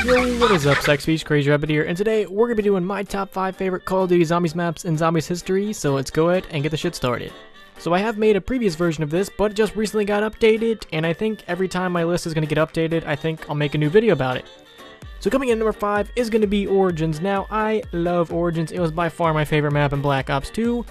Yo, what is up, Sex Beast? Crazy Rabbit here, and today we're gonna be doing my top 5 favorite Call of Duty Zombies maps in Zombies history, so let's go ahead and get the shit started. So I have made a previous version of this, but it just recently got updated, and I think every time my list is gonna get updated, I think I'll make a new video about it. So coming in number 5 is gonna be Origins. Now, I love Origins. It was by far my favorite map in Black Ops 2,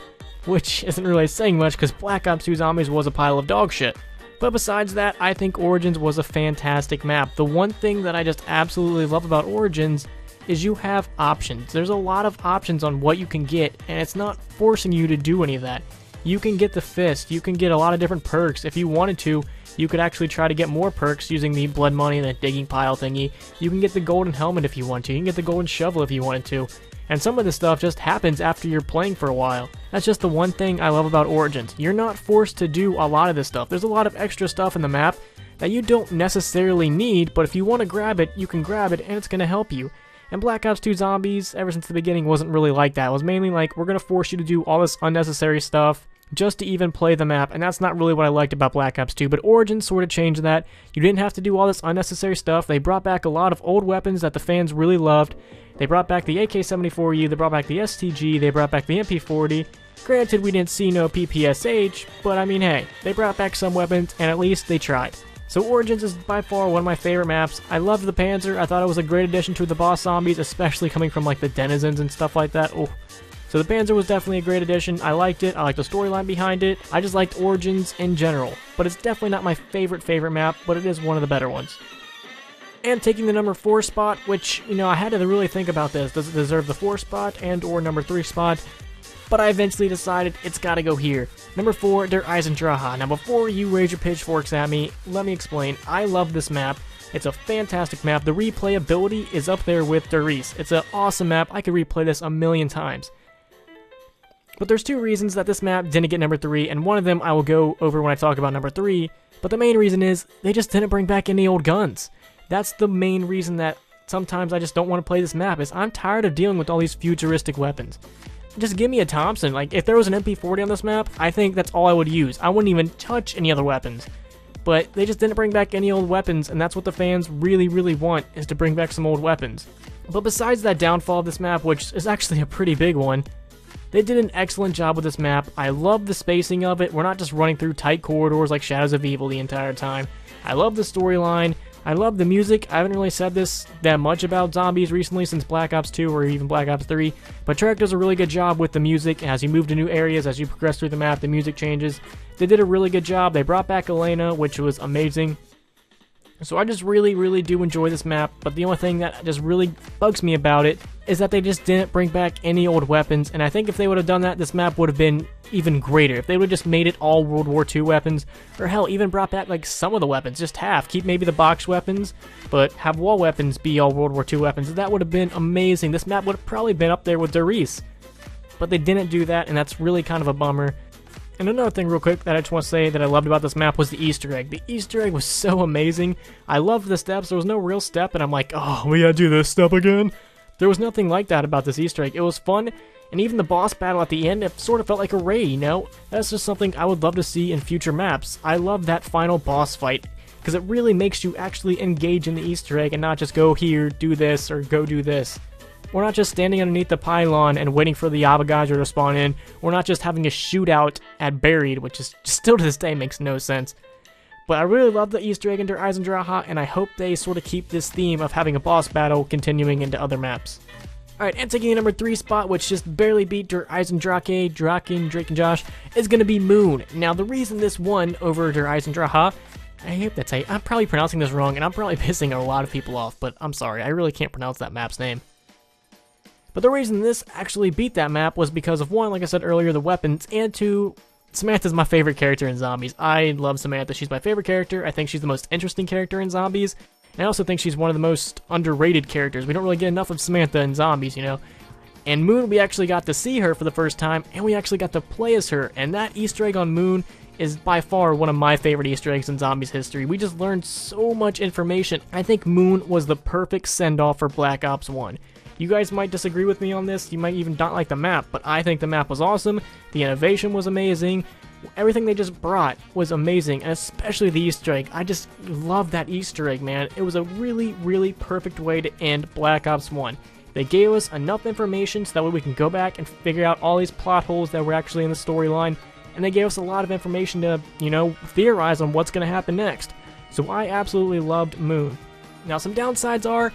which isn't really saying much because Black Ops 2 Zombies was a pile of dog shit. But besides that, I think Origins was a fantastic map. The one thing that I just absolutely love about Origins is you have options. There's a lot of options on what you can get, and it's not forcing you to do any of that. You can get the fist, you can get a lot of different perks. If you wanted to, you could actually try to get more perks using the blood money and the digging pile thingy. You can get the golden helmet if you want to, you can get the golden shovel if you wanted to. And some of this stuff just happens after you're playing for a while. That's just the one thing I love about Origins. You're not forced to do a lot of this stuff. There's a lot of extra stuff in the map that you don't necessarily need, but if you want to grab it, you can grab it and it's going to help you. And Black Ops 2 Zombies, ever since the beginning, wasn't really like that. It was mainly like, we're going to force you to do all this unnecessary stuff just to even play the map, and that's not really what I liked about Black Ops 2, but Origins sort of changed that. You didn't have to do all this unnecessary stuff. They brought back a lot of old weapons that the fans really loved. They brought back the AK-74U, they brought back the STG, they brought back the MP40. Granted, we didn't see no PPSH, but I mean, hey, they brought back some weapons, and at least they tried. So Origins is by far one of my favorite maps. I loved the Panzer. I thought it was a great addition to the boss zombies, especially coming from like the denizens and stuff like that. Oh. So the Panzer was definitely a great addition. I liked it. I liked the storyline behind it. I just liked Origins in general. But it's definitely not my favorite map, but it is one of the better ones. And taking the number 4 spot, which, you know, I had to really think about this. Does it deserve the 4 spot and or number 3 spot? But I eventually decided it's gotta go here. Number 4, Der Eisendrache. Now before you raise your pitchforks at me, let me explain. I love this map. It's a fantastic map. The replayability is up there with Der Riese. It's an awesome map. I could replay this a million times. But there's 2 reasons that this map didn't get number 3, and one of them I will go over when I talk about number 3, but the main reason is they just didn't bring back any old guns. That's the main reason that sometimes I just don't want to play this map, is I'm tired of dealing with all these futuristic weapons. Just give me a Thompson. Like, if there was an MP40 on this map, I think that's all I would use. I wouldn't even touch any other weapons. But they just didn't bring back any old weapons, and that's what the fans really want, is to bring back some old weapons. But besides that downfall of this map, which is actually a pretty big one, they did an excellent job with this map. I love the spacing of it. We're not just running through tight corridors like Shadows of Evil the entire time. I love the storyline. I love the music. I haven't really said this that much about zombies recently since Black Ops 2 or even Black Ops 3, but Treyarch does a really good job with the music. As you move to new areas, as you progress through the map, the music changes. They did a really good job. They brought back Elena, which was amazing. So I just really do enjoy this map, but the only thing that just really bugs me about it is that they just didn't bring back any old weapons, and I think if they would have done that, this map would have been even greater. If they would have just made it all World War II weapons, or hell, even brought back like some of the weapons, just half. Keep maybe the box weapons, but have wall weapons be all World War II weapons. That would have been amazing. This map would have probably been up there with Der Riese. But they didn't do that, and that's really kind of a bummer. And another thing real quick that I just want to say that I loved about this map was the Easter egg. The Easter egg was so amazing. I loved the steps. There was no real step, and I'm like, oh, we gotta do this step again? There was nothing like that about this Easter egg. It was fun, and even the boss battle at the end, it sort of felt like a raid, you know? That's just something I would love to see in future maps. I love that final boss fight, because it really makes you actually engage in the Easter egg and not just go here, do this, or go do this. We're not just standing underneath the pylon and waiting for the WAW-BO3 to spawn in. We're not just having a shootout at Buried, which is still to this day makes no sense. But I really love the Easter egg in Der Eisendrache, and I hope they sort of keep this theme of having a boss battle continuing into other maps. Alright, and taking the number 3 spot, which just barely beat Der Eisendrache, Drake and Josh, is going to be Moon. Now, the reason this won over Der Eisendrache, I hope that's I'm probably pronouncing this wrong, and I'm probably pissing a lot of people off, but I'm sorry, I really can't pronounce that map's name. But the reason this actually beat that map was because of 1, like I said earlier, the weapons, and 2, Samantha's my favorite character in Zombies. I love Samantha. She's my favorite character. I think she's the most interesting character in Zombies. And I also think she's one of the most underrated characters. We don't really get enough of Samantha in Zombies, you know. And Moon, we actually got to see her for the first time, and we actually got to play as her. And that Easter egg on Moon is by far one of my favorite Easter eggs in Zombies history. We just learned so much information. I think Moon was the perfect send-off for Black Ops 1. You guys might disagree with me on this, you might even not like the map, but I think the map was awesome, the innovation was amazing, Everything they just brought was amazing, and especially the Easter egg. I just love that Easter egg, man. It was a really, really perfect way to end Black Ops 1. They gave us enough information so that way we can go back and figure out all these plot holes that were actually in the storyline, and they gave us a lot of information to, you know, theorize on what's going to happen next. So I absolutely loved Moon. Now, some downsides are,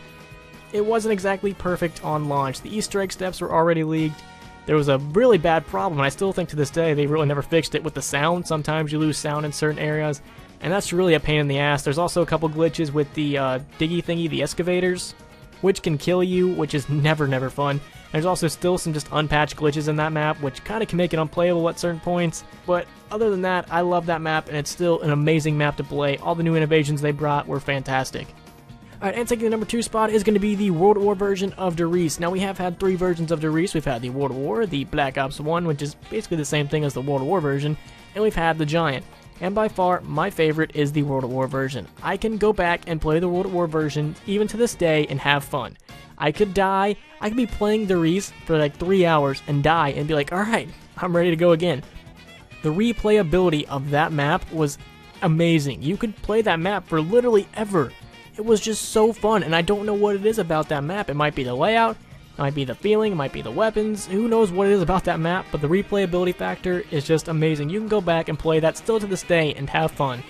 it wasn't exactly perfect on launch. The Easter egg steps were already leaked. There was a really bad problem, and I still think to this day they really never fixed it with the sound. Sometimes you lose sound in certain areas, and that's really a pain in the ass. There's also a couple glitches with the diggy thingy, the excavators, which can kill you, which is never fun. There's also still some just unpatched glitches in that map, which kind of can make it unplayable at certain points. But other than that, I love that map, and it's still an amazing map to play. All the new innovations they brought were fantastic. Alright, and taking the number 2 spot is going to be the World War version of Der Riese. Now, we have had 3 versions of Der Riese. We've had the World War, the Black Ops 1, which is basically the same thing as the World War version, and we've had the Giant. And by far, my favorite is the World War version. I can go back and play the World War version, even to this day, and have fun. I could die, I could be playing Der Riese for like 3 hours and die and be like, alright, I'm ready to go again. The replayability of that map was amazing. You could play that map for literally ever. It was just so fun, and I don't know what it is about that map. It might be the layout, it might be the feeling, it might be the weapons, who knows what it is about that map, but the replayability factor is just amazing. You can go back and play that still to this day and have fun.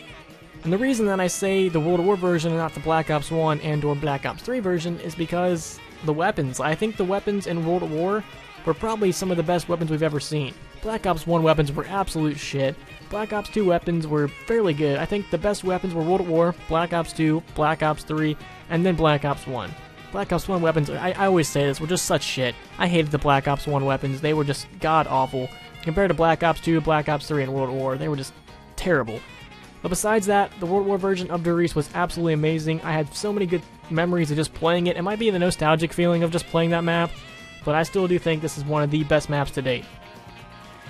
And the reason that I say the World War version and not the Black Ops 1 and or Black Ops 3 version is because the weapons. I think the weapons in World War were probably some of the best weapons we've ever seen. Black Ops 1 weapons were absolute shit. Black Ops 2 weapons were fairly good. I think the best weapons were World War, Black Ops 2, Black Ops 3, and then Black Ops 1. Black Ops 1 weapons, I always say this, were just such shit. I hated the Black Ops 1 weapons. They were just god-awful. Compared to Black Ops 2, Black Ops 3, and World War, they were just terrible. But besides that, the World War version of Der Riese was absolutely amazing. I had so many good memories of just playing it. It might be the nostalgic feeling of just playing that map, but I still do think this is one of the best maps to date.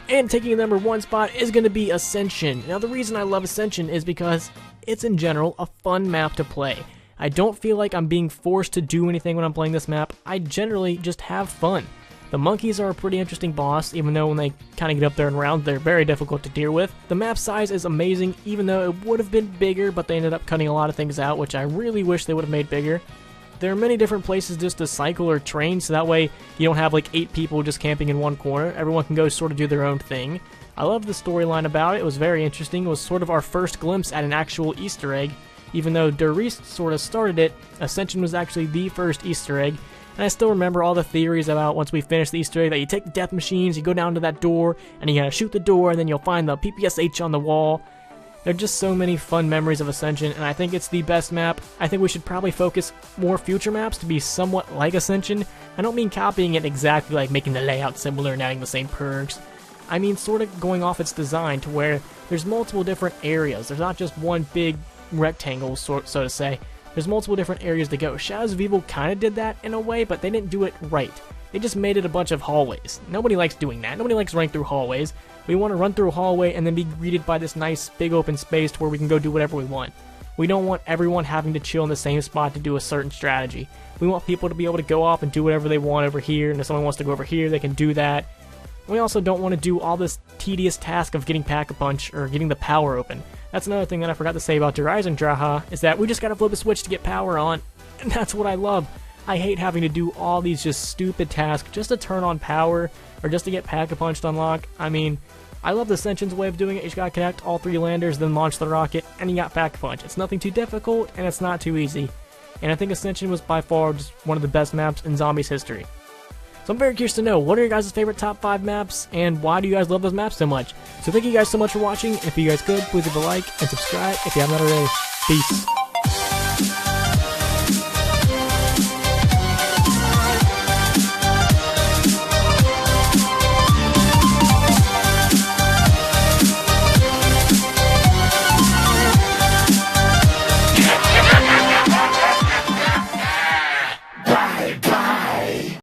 And taking the number 1 spot is going to be Ascension. Now, the reason I love Ascension is because it's in general a fun map to play. I don't feel like I'm being forced to do anything when I'm playing this map. I generally just have fun. The monkeys are a pretty interesting boss, even though when they kind of get up there in rounds, they're very difficult to deal with. The map size is amazing, even though it would have been bigger, but they ended up cutting a lot of things out, which I really wish they would have made bigger. There are many different places just to cycle or train, so that way you don't have like 8 people just camping in one corner. Everyone can go sort of do their own thing. I love the storyline about it. It was very interesting. It was sort of our first glimpse at an actual Easter egg. Even though Der Riese sort of started it, Ascension was actually the first Easter egg. And I still remember all the theories about once we finish the Easter egg that you take the death machines, you go down to that door, and you gotta shoot the door, and then you'll find the PPSH on the wall. There are just so many fun memories of Ascension, and I think it's the best map. I think we should probably focus more future maps to be somewhat like Ascension. I don't mean copying it exactly, like making the layout similar and adding the same perks. I mean sort of going off its design to where there's multiple different areas. There's not just one big rectangle, so to say. There's multiple different areas to go. Shadows of Evil kind of did that in a way, but they didn't do it right. They just made it a bunch of hallways. Nobody likes doing that. Nobody likes running through hallways. We want to run through a hallway and then be greeted by this nice big open space to where we can go do whatever we want. We don't want everyone having to chill in the same spot to do a certain strategy. We want people to be able to go off and do whatever they want over here, and if someone wants to go over here, they can do that. We also don't want to do all this tedious task of getting Pack-a-Punch or getting the power open. That's another thing that I forgot to say about Der Eisendrache, is that we just gotta flip a switch to get power on, and that's what I love. I hate having to do all these just stupid tasks just to turn on power, or just to get Pack-a-Punch to unlock. I mean, I love the Ascension's way of doing it. You just gotta connect all 3 landers, then launch the rocket, and you got Pack-a-Punch. It's nothing too difficult, and it's not too easy. And I think Ascension was by far just one of the best maps in Zombies history. So I'm very curious to know, what are your guys' favorite top 5 maps, and why do you guys love those maps so much? So thank you guys so much for watching. If you guys could, please leave a like and subscribe if you haven't already. Peace.